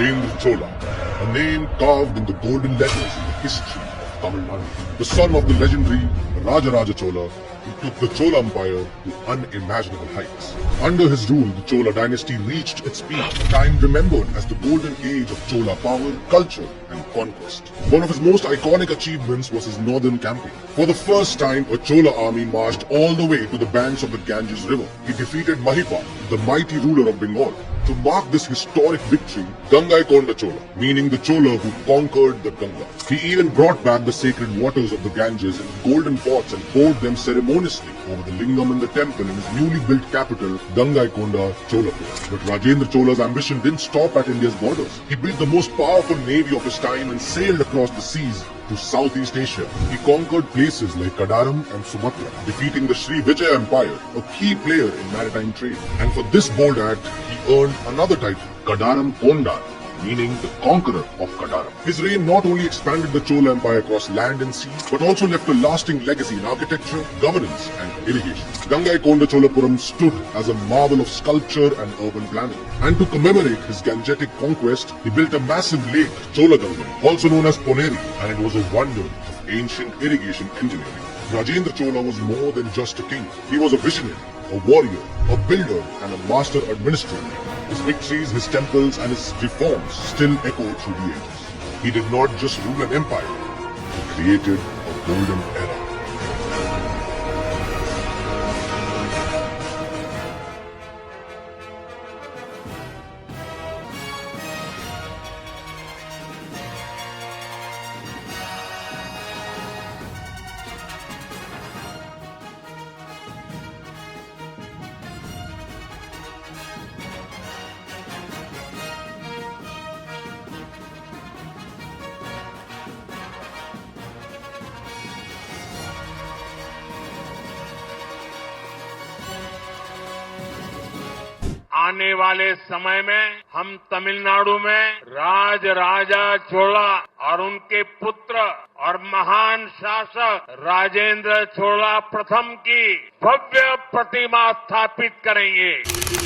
Rajendra Chola, a name carved in the golden letters in the history of Tamil Nadu. The son of the legendary Rajaraja Chola, he took the Chola Empire to unimaginable heights. Under his rule, the Chola dynasty reached its peak, time remembered as the golden age of Chola power, culture and conquest. One of his most iconic achievements was his northern campaign. For the first time, a Chola army marched all the way to the banks of the Ganges River. He defeated Mahipal, the mighty ruler of Bengal. To mark this historic victory, Gangaikonda Chola, meaning the Chola who conquered the Ganga. He even brought back the sacred waters of the Ganges in golden pots and poured them ceremoniously over the lingam in the temple in his newly built capital, Gangaikonda Cholapur. But Rajendra Chola's ambition didn't stop at India's borders. He built the most powerful navy of his time and sailed across the seas to Southeast Asia. He conquered places like Kadaram and Sumatra, defeating the Sri Vijaya Empire, a key player in maritime trade. And for this bold act, he earned another title, Kadaram Kondar, meaning the conqueror of Kadaram. His reign not only expanded the Chola Empire across land and sea, but also left a lasting legacy in architecture, governance and irrigation. Gangaikonda Cholapuram stood as a marvel of sculpture and urban planning. And to commemorate his Gangetic conquest, he built a massive lake, Cholaganga, also known as Poneri, and it was a wonder of ancient irrigation engineering. Rajendra Chola was more than just a king. He was a visionary, a warrior, a builder and a master administrator. His victories, his temples and his reforms still echo through the ages. He did not just rule an empire, he created a golden era. आने वाले समय में हम तमिलनाडु में राजा चोला और उनके पुत्र और महान शासक राजेंद्र चोला प्रथम की भव्य प्रतिमा स्थापित करेंगे।